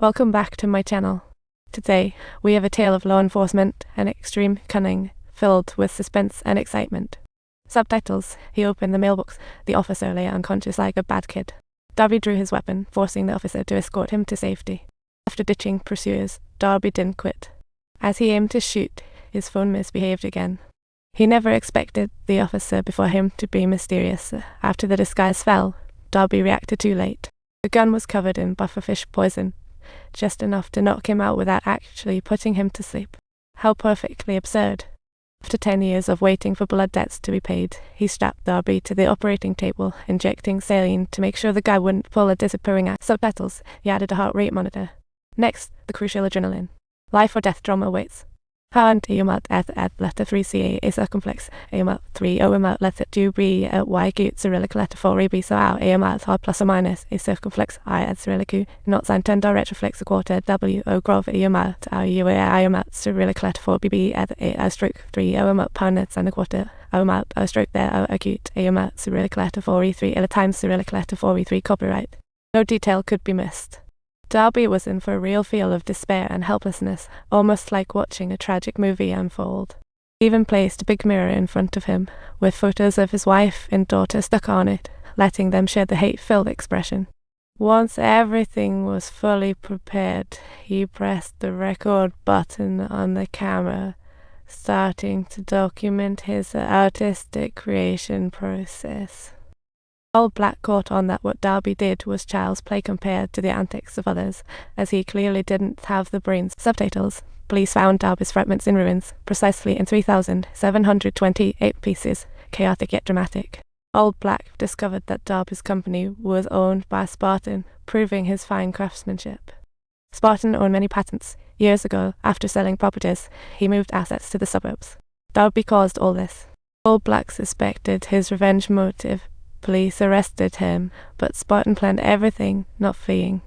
Welcome back to my channel. Today, we have a tale of law enforcement and extreme cunning, filled with suspense and excitement. Subtitles: He opened the mailbox. The officer lay unconscious like a bad kid. Darby drew his weapon, forcing the officer to escort him to safety. After ditching pursuers, Darby didn't quit. As he aimed to shoot, his phone misbehaved again. He never expected the officer before him to be mysterious. After the disguise fell, Darby reacted too late. The gun was covered in pufferfish poison, just enough to knock him out without actually putting him to sleep. How perfectly absurd. After 10 years of waiting for blood debts to be paid, he strapped Darby to the operating table, injecting saline to make sure the guy wouldn't pull a disappearing act. Subtitles: He added a heart rate monitor. Next, the crucial adrenaline. Life or death drama awaits. Hand eumalt at letter 3ca a circumflex eumalt 3 eumalt letter 2b at y cute cyrillic letter 4 b so out eumalt hard plus or minus a circumflex I at cyrillic not sign 10 direct reflex a quarter w o grov eumalt eumalt cyrillic letter 4 bb at a stroke 3 eumalt poundnets and a quarter eumalt o stroke there o acute eumalt cyrillic letter 4 e3 at a times cyrillic letter 4 e3 copyright. No detail could be missed. Darby was in for a real feel of despair and helplessness, almost like watching a tragic movie unfold. He even placed a big mirror in front of him, with photos of his wife and daughter stuck on it, letting them share the hate-filled expression. Once everything was fully prepared, he pressed the record button on the camera, starting to document his artistic creation process. All Black caught on that what Darby did was child's play compared to the antics of others, as he clearly didn't have the brains. Subtitles: Police found Darby's fragments in ruins, precisely in 3,728 pieces, chaotic yet dramatic. All Black discovered that Darby's company was owned by Spartan, proving his fine craftsmanship. Spartan owned many patents. Years ago, after selling properties, he moved assets to the suburbs. Darby caused all this. All Black suspected his revenge motive. Police arrested him, but Spartan planned everything, not fleeing.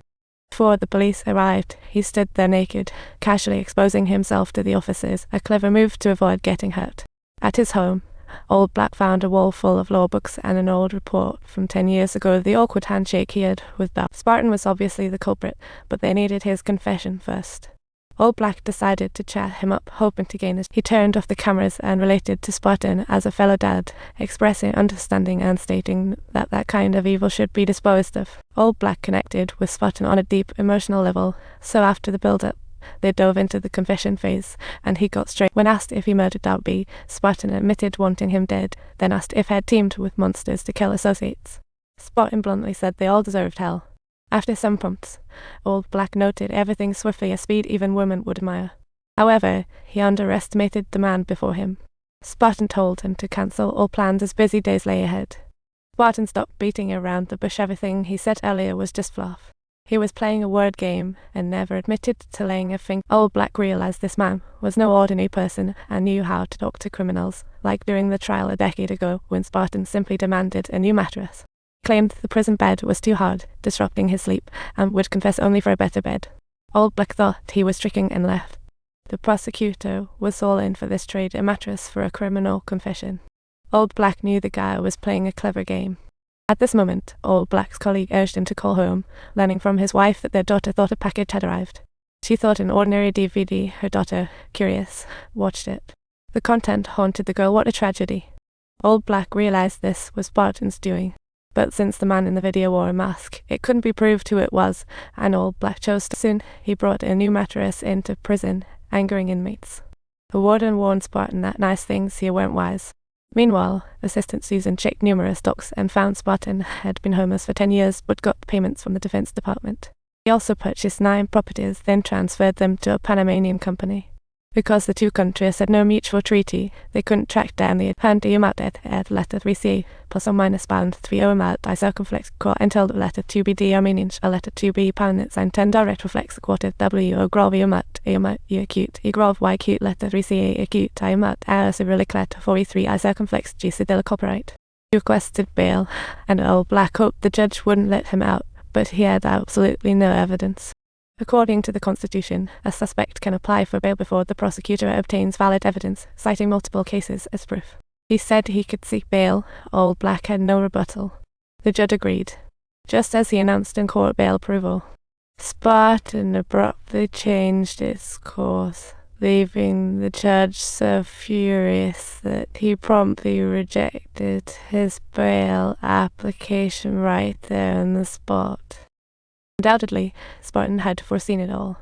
Before the police arrived, he stood there naked, casually exposing himself to the officers, a clever move to avoid getting hurt. At his home, Old Black found a wall full of law books and an old report from 10 years ago, the awkward handshake he had with Darby. Spartan was obviously the culprit, but they needed his confession first. Old Black decided to chat him up, hoping to gain his. He turned off the cameras and related to Spartan as a fellow dad, expressing understanding and stating that that kind of evil should be disposed of. Old Black connected with Spartan on a deep emotional level, so after the build-up, they dove into the confession phase, and he got straight. When asked if he murdered Darby, Spartan admitted wanting him dead, then asked if he had teamed with monsters to kill associates. Spartan bluntly said they all deserved hell. After some prompts, Old Black noted everything swiftly, a speed even women would admire. However, he underestimated the man before him. Spartan told him to cancel all plans as busy days lay ahead. Spartan stopped beating around the bush. Everything he said earlier was just fluff. He was playing a word game and never admitted to laying a finger. Old Black realized this man was no ordinary person and knew how to talk to criminals, like during the trial a decade ago when Spartan simply demanded a new mattress. Claimed the prison bed was too hard, disrupting his sleep, and would confess only for a better bed. Old Black thought he was tricking and left. The prosecutor was all in for this trade, a mattress for a criminal confession. Old Black knew the guy was playing a clever game. At this moment, Old Black's colleague urged him to call home, learning from his wife that their daughter thought a package had arrived. She thought an ordinary DVD. Her daughter, curious, watched it. The content haunted the girl. What a tragedy. Old Black realized this was Spartan's doing. But since the man in the video wore a mask, it couldn't be proved who it was, and Old Black chose to. Soon, he brought a new mattress into prison, angering inmates. The warden warned Spartan that nice things here weren't wise. Meanwhile, Assistant Susan checked numerous docs and found Spartan had been homeless for 10 years but got payments from the Defense Department. He also purchased 9 properties, then transferred them to a Panamanian company. Because the two countries had no mutual treaty, they couldn't track down the hand eumalt at letter 3ca plus or minus bound 3 eumalt I circumflex quart until the letter 2bd Armenian a letter 2b pound sign 10 direct reflex a quarter w o grov eumalt u acute e grov y acute letter 3ca acute eumalt a cyrillic letter 4e3 I circumflex g cedilla copyright. He requested bail, and Old Black hoped the judge wouldn't let him out, but he had absolutely no evidence. According to the Constitution, a suspect can apply for bail before the prosecutor obtains valid evidence, citing multiple cases as proof. He said he could seek bail. Old Black had no rebuttal. The judge agreed, just as he announced in court bail approval. Spartan abruptly changed its course, leaving the judge so furious that he promptly rejected his bail application right there on the spot. Undoubtedly, Spartan had foreseen it all.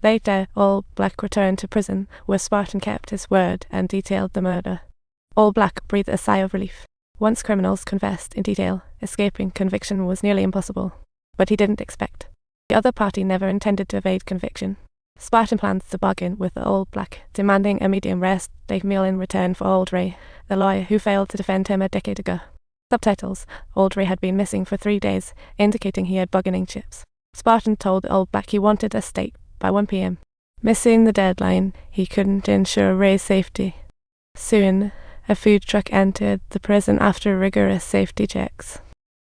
Later, All Black returned to prison, where Spartan kept his word and detailed the murder. All Black breathed a sigh of relief. Once criminals confessed in detail, escaping conviction was nearly impossible. But he didn't expect. The other party never intended to evade conviction. Spartan planned to bargain with the All Black, demanding a medium rare steak meal in return for Old Ray, the lawyer who failed to defend him a decade ago. Subtitles: Old Ray had been missing for 3 days, indicating he had bargaining chips. Spartan told the All Black he wanted a steak by 1 p.m. Missing the deadline, he couldn't ensure Ray's safety. Soon, a food truck entered the prison after rigorous safety checks.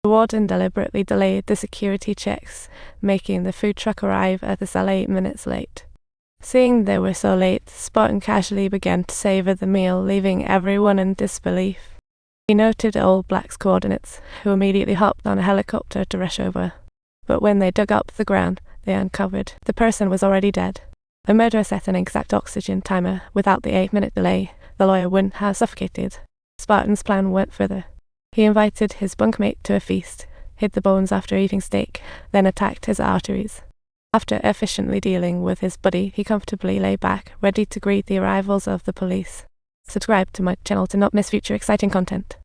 The warden deliberately delayed the security checks, making the food truck arrive at the cell 8 minutes late. Seeing they were so late, Spartan casually began to savor the meal, leaving everyone in disbelief. He noted All Black's coordinates, who immediately hopped on a helicopter to rush over. But when they dug up the ground, they uncovered the person was already dead. A murderer set an exact oxygen timer. Without the 8-minute delay, the lawyer wouldn't have suffocated. Spartan's plan went further. He invited his bunkmate to a feast, hid the bones after eating steak, then attacked his arteries. After efficiently dealing with his buddy, he comfortably lay back, ready to greet the arrivals of the police. Subscribe to my channel to not miss future exciting content.